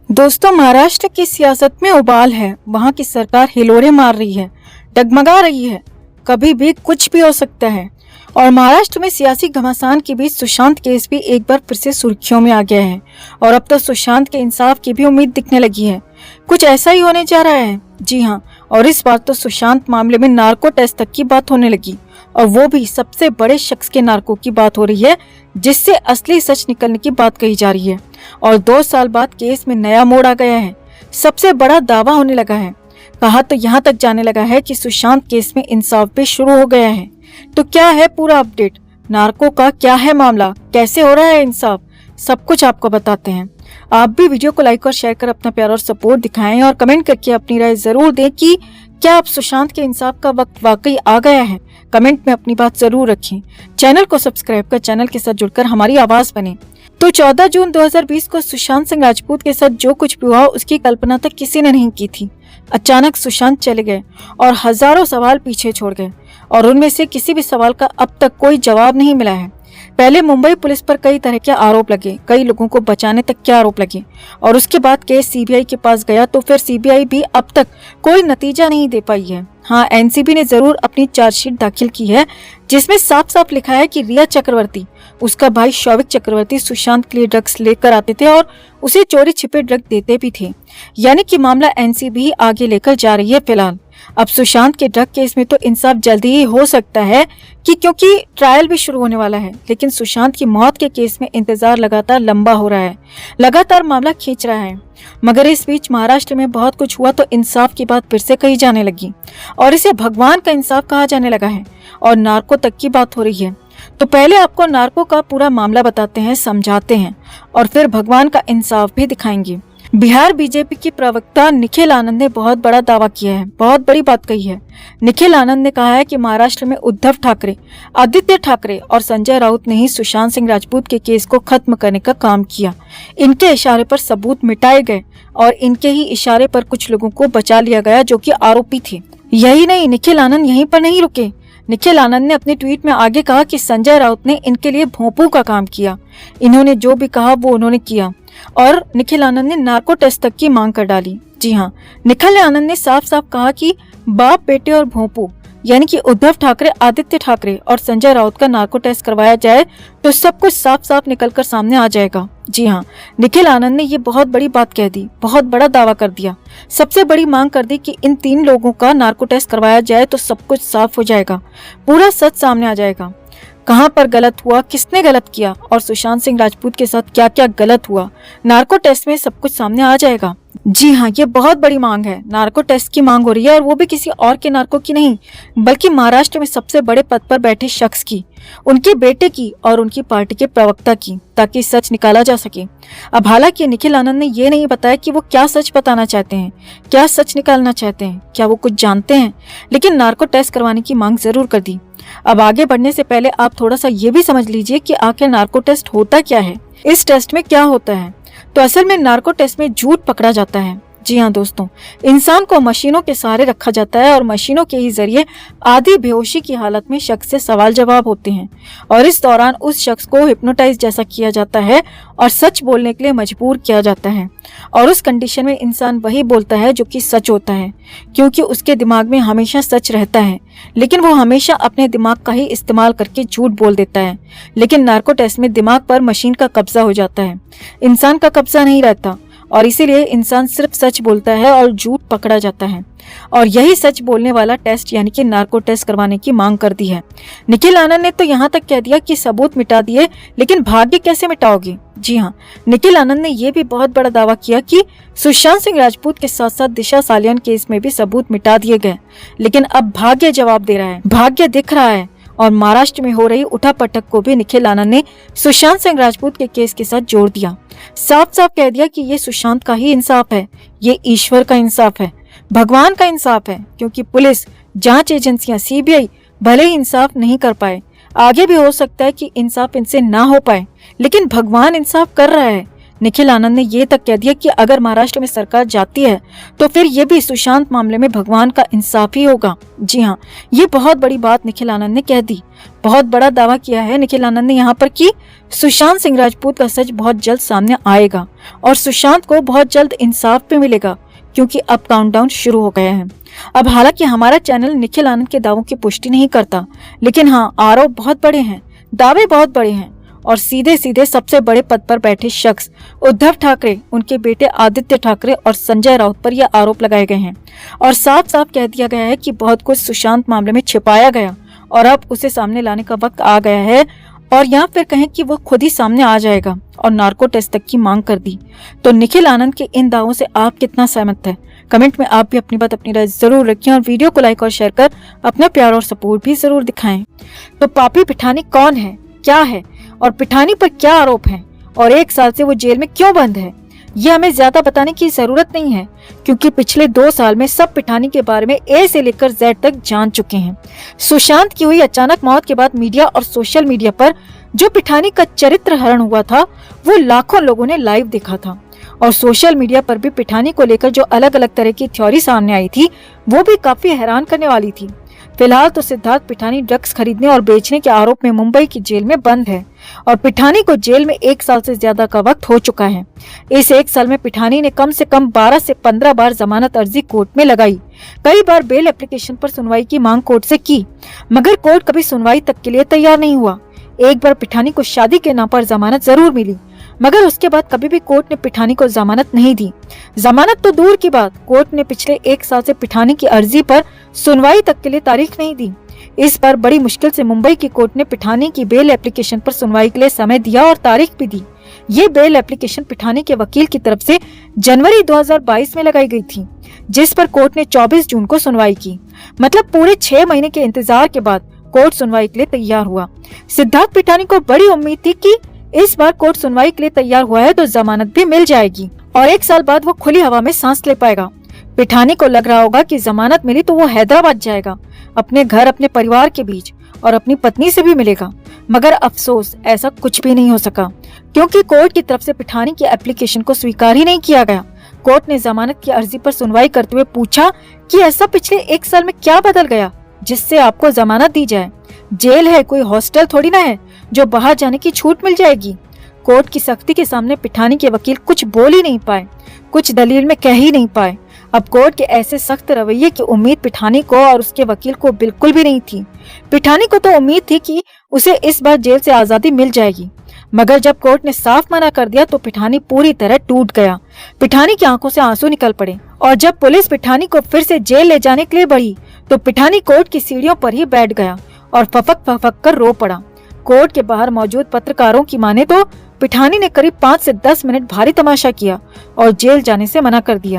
दोस्तों, महाराष्ट्र की सियासत में उबाल है। वहां की सरकार हिलोरे मार रही है, डगमगा रही है, कभी भी कुछ भी हो सकता है। और महाराष्ट्र में सियासी घमासान के बीच सुशांत केस भी एक बार फिर से सुर्खियों में आ गया है और अब तो सुशांत के इंसाफ की भी उम्मीद दिखने लगी है। कुछ ऐसा ही होने जा रहा है। जी हाँ, और इस बार तो सुशांत मामले में नार्को टेस्ट तक की बात होने लगी, और वो भी सबसे बड़े शख्स के नार्को की बात हो रही है, जिससे असली सच निकलने की बात कही जा रही है। और 2 साल बाद केस में नया मोड़ आ गया है, सबसे बड़ा दावा होने लगा है। कहा तो यहाँ तक जाने लगा है कि सुशांत केस में इंसाफ भी शुरू हो गया है। तो क्या है पूरा अपडेट, नार्को का क्या है मामला, कैसे हो रहा है इंसाफ, सब कुछ आपको बताते हैं। आप भी वीडियो को लाइक और शेयर कर अपना प्यार और सपोर्ट दिखाएं और कमेंट करके अपनी राय जरूर दें कि क्या अब सुशांत के इंसाफ का वक्त वाकई आ गया है। कमेंट में अपनी बात जरूर रखें। चैनल को सब्सक्राइब कर चैनल के साथ जुड़कर हमारी आवाज बने। तो 14 जून 2020 को सुशांत सिंह राजपूत के साथ जो कुछ भी हुआ उसकी कल्पना तक किसी ने नहीं की थी। अचानक सुशांत चले गए और हजारों सवाल पीछे छोड़ गए, और उनमें से किसी भी सवाल का अब तक कोई जवाब नहीं मिला है। पहले मुंबई पुलिस पर कई तरह के आरोप लगे, कई लोगों को बचाने तक के आरोप लगे, और उसके बाद केस सीबीआई के पास गया तो फिर सीबीआई भी अब तक कोई नतीजा नहीं दे पाई है। हाँ, एनसीबी ने जरूर अपनी चार्जशीट दाखिल की है, जिसमें साफ साफ लिखा है कि रिया चक्रवर्ती, उसका भाई शौविक चक्रवर्ती सुशांत के लिए ड्रग्स लेकर आते थे और उसे चोरी छिपे ड्रग देते भी थे। यानी कि मामला एनसीबी आगे लेकर जा रही है। फिलहाल अब सुशांत के ड्रग केस में तो इंसाफ जल्दी ही हो सकता है क्योंकि ट्रायल भी शुरू होने वाला है। लेकिन सुशांत की मौत के केस में इंतजार लगातार लंबा हो रहा है, लगातार मामला खींच रहा है। मगर इस बीच महाराष्ट्र में बहुत कुछ हुआ तो इंसाफ की बात फिर से कही जाने लगी, और इसे भगवान का इंसाफ कहा जाने लगा है, और नार्को तक की बात हो रही है। तो पहले आपको नार्को का पूरा मामला बताते हैं, समझाते हैं, और फिर भगवान का इंसाफ भी दिखाएंगे। बिहार बीजेपी की प्रवक्ता निखिल आनंद ने बहुत बड़ा दावा किया है, बहुत बड़ी बात कही है। निखिल आनंद ने कहा है कि महाराष्ट्र में उद्धव ठाकरे, आदित्य ठाकरे और संजय राउत ने ही सुशांत सिंह राजपूत के केस को खत्म करने का काम किया। इनके इशारे पर सबूत मिटाए गए और इनके ही इशारे पर कुछ लोगों को बचा लिया गया जो कि आरोपी थे। यही नहीं, निखिल आनंद यहीं पर नहीं रुके। निखिल आनंद ने अपने ट्वीट में आगे कहा कि संजय राउत ने इनके लिए भोंपू का काम किया। इन्होंने जो भी कहा वो उन्होंने किया, और निखिल आनंद ने नार्को टेस्ट तक की मांग कर डाली। जी हाँ, निखिल आनंद ने साफ साफ कहा कि बाप बेटे और भोंपू यानी कि उद्धव ठाकरे, आदित्य ठाकरे और संजय राउत का नार्को टेस्ट करवाया जाए तो सब कुछ साफ साफ निकलकर सामने आ जाएगा। जी हाँ, निखिल आनंद ने ये बहुत बड़ी बात कह दी, बहुत बड़ा दावा कर दिया, सबसे बड़ी मांग कर दी कि इन 3 लोगों का नार्को टेस्ट करवाया जाए तो सब कुछ साफ हो जाएगा, पूरा सच सामने आ जाएगा। कहां पर गलत हुआ, किसने गलत किया और सुशांत सिंह राजपूत के साथ क्या क्या गलत हुआ, नार्को टेस्ट में सब कुछ सामने आ जाएगा। जी हाँ, ये बहुत बड़ी मांग है। नार्को टेस्ट की मांग हो रही है, और वो भी किसी और के नार्को की नहीं, बल्कि महाराष्ट्र में सबसे बड़े पद पर बैठे शख्स की, उनके बेटे की और उनकी पार्टी के प्रवक्ता की, ताकि सच निकाला जा सके। अब हालांकि निखिल आनंद ने ये नहीं बताया कि वो क्या सच बताना चाहते हैं, क्या सच निकालना चाहते हैं, क्या वो कुछ जानते हैं, लेकिन नार्को टेस्ट करवाने की मांग जरूर कर दी। अब आगे बढ़ने से पहले आप थोड़ा सा ये भी समझ लीजिए कि आखिर नार्को टेस्ट होता क्या है, इस टेस्ट में क्या होता है। तो असल में नार्को टेस्ट में झूठ पकड़ा जाता है। जी हाँ दोस्तों, इंसान को मशीनों के सहारे रखा जाता है और मशीनों के ही जरिए आधी बेहोशी की हालत में शख्स से सवाल जवाब होते हैं, और इस दौरान उस शख्स को हिप्नोटाइज जैसा किया जाता है और सच बोलने के लिए मजबूर किया जाता है। और उस कंडीशन में इंसान वही बोलता है जो कि सच होता है, क्योंकि उसके दिमाग में हमेशा सच रहता है, लेकिन वो हमेशा अपने दिमाग का ही इस्तेमाल करके झूठ बोल देता है। लेकिन नार्को टेस्ट में दिमाग पर मशीन का कब्जा हो जाता है, इंसान का कब्जा नहीं रहता, और इसीलिए इंसान सिर्फ सच बोलता है और झूठ पकड़ा जाता है। और यही सच बोलने वाला टेस्ट यानी कि नार्को टेस्ट करवाने की मांग कर दी है। निखिल आनंद ने तो यहाँ तक कह दिया कि सबूत मिटा दिए, लेकिन भाग्य कैसे मिटाओगे। जी हाँ, निखिल आनंद ने यह भी बहुत बड़ा दावा किया कि सुशांत सिंह राजपूत के साथ साथ दिशा सालियान केस में भी सबूत मिटा दिए गए, लेकिन अब भाग्य जवाब दे रहा है, भाग्य दिख रहा है। और महाराष्ट्र में हो रही उठापटक को भी निखिल आनंद ने सुशांत सिंह राजपूत के केस के साथ जोड़ दिया। साफ साफ कह दिया कि ये सुशांत का ही इंसाफ है, ये ईश्वर का इंसाफ है, भगवान का इंसाफ है, क्योंकि पुलिस, जांच एजेंसियां, सीबीआई भले ही इंसाफ नहीं कर पाए, आगे भी हो सकता है कि इंसाफ इनसे ना हो पाए, लेकिन भगवान इंसाफ कर रहा है, निखिल आनंद ने ये तक कह दिया कि अगर महाराष्ट्र में सरकार जाती है तो फिर ये भी सुशांत मामले में भगवान का इंसाफ ही होगा। जी हाँ, ये बहुत बड़ी बात निखिल आनंद ने कह दी। बहुत बड़ा दावा किया है निखिल आनंद ने यहाँ पर कि सुशांत सिंह राजपूत का सच बहुत जल्द सामने आएगा और सुशांत को बहुत जल्द इंसाफ भी मिलेगा, क्योंकि अब काउंटडाउन शुरू हो गया है। अब हालांकि हमारा चैनल निखिल आनंद के दावों की पुष्टि नहीं करता, लेकिन हाँ, आरोप बहुत बड़े हैं, दावे बहुत बड़े हैं और सीधे सीधे सबसे बड़े पद पर बैठे शख्स उद्धव ठाकरे, उनके बेटे आदित्य ठाकरे और संजय राउत पर यह आरोप लगाए गए हैं और साफ साफ कह दिया गया है कि बहुत कुछ सुशांत मामले में छिपाया गया और अब उसे सामने लाने का वक्त आ गया है, और यहाँ फिर कहें कि वो खुद ही सामने आ जाएगा और नार्को टेस्ट तक की मांग कर दी। तो निखिल आनंद के इन दावों से आप कितना सहमत है? कमेंट में आप भी अपनी बात, अपनी राय जरूर रखें और वीडियो को लाइक और शेयर कर अपना प्यार और सपोर्ट भी जरूर दिखाएं। तो पापी पिठानी कौन है, क्या है और पिठानी पर क्या आरोप है और 1 साल से वो जेल में क्यों बंद है, ये हमें ज्यादा बताने की जरूरत नहीं है, क्योंकि पिछले 2 साल में सब पिठानी के बारे में ए से लेकर जेड तक जान चुके हैं। सुशांत की हुई अचानक मौत के बाद मीडिया और सोशल मीडिया पर जो पिठानी का चरित्र हरण हुआ था वो लाखों लोगों ने लाइव देखा था और सोशल मीडिया पर भी पिठानी को लेकर जो अलग अलग तरह की थ्योरी सामने आई थी वो भी काफी हैरान करने वाली थी। फिलहाल तो सिद्धार्थ पिठानी ड्रग्स खरीदने और बेचने के आरोप में मुंबई की जेल में बंद है और पिठानी को जेल में 1 साल से ज्यादा का वक्त हो चुका है। इस 1 साल में पिठानी ने कम से कम 12 से 15 बार जमानत अर्जी कोर्ट में लगाई, कई बार बेल एप्लीकेशन पर सुनवाई की मांग कोर्ट से की, मगर कोर्ट कभी सुनवाई तक के लिए तैयार नहीं हुआ। एक बार पिठानी को शादी के नाम पर जमानत जरूर मिली, मगर उसके बाद कभी भी कोर्ट ने पिठानी को जमानत नहीं दी। जमानत तो दूर की बात, कोर्ट ने पिछले 1 साल से पिठानी की अर्जी पर सुनवाई तक के लिए तारीख नहीं दी। इस पर बड़ी मुश्किल से मुंबई की कोर्ट ने पिठानी की बेल एप्लीकेशन पर सुनवाई के लिए समय दिया और तारीख भी दी। ये बेल एप्लीकेशन पिठानी के वकील की तरफ से जनवरी 2022 में लगाई गई थी, जिस पर कोर्ट ने 24 जून को सुनवाई की। मतलब पूरे 6 महीने के इंतजार के बाद कोर्ट सुनवाई के लिए तैयार हुआ। सिद्धार्थ पिठानी को बड़ी उम्मीद थी कि इस बार कोर्ट सुनवाई के लिए तैयार हुआ है तो जमानत भी मिल जाएगी और 1 साल बाद वो खुली हवा में सांस ले पाएगा। पिठानी को लग रहा होगा कि जमानत मिली तो वो हैदराबाद जाएगा, अपने घर, अपने परिवार के बीच और अपनी पत्नी से भी मिलेगा, मगर अफसोस ऐसा कुछ भी नहीं हो सका, क्योंकि कोर्ट की तरफ से पिठानी की एप्लीकेशन को स्वीकार ही नहीं किया गया। कोर्ट ने जमानत की अर्जी पर सुनवाई करते हुए पूछा कि ऐसा पिछले 1 साल में क्या बदल गया जिससे आपको जमानत दी जाए? जेल है, कोई हॉस्टल थोड़ी ना है जो बाहर जाने की छूट मिल जाएगी। कोर्ट की सख्ती के सामने पिठानी के वकील कुछ बोल ही नहीं पाए, कुछ दलील में कह ही नहीं पाए। अब कोर्ट के ऐसे सख्त रवैये की उम्मीद पिठानी को और उसके वकील को बिल्कुल भी नहीं थी। पिठानी को तो उम्मीद थी कि उसे इस बार जेल से आजादी मिल जाएगी, मगर जब कोर्ट ने साफ मना कर दिया तो पिठानी पूरी तरह टूट गया। पिठानी की आंखों से आंसू निकल पड़े और जब पुलिस पिठानी को फिर से जेल ले जाने के लिए बढ़ी तो पिठानी कोर्ट की सीढ़ियों पर ही बैठ गया और फफक कर रो पड़ा। कोर्ट के बाहर मौजूद पत्रकारों की माने तो पिठानी ने करीब 5 से 10 मिनट भारी तमाशा किया और जेल जाने से मना कर दिया।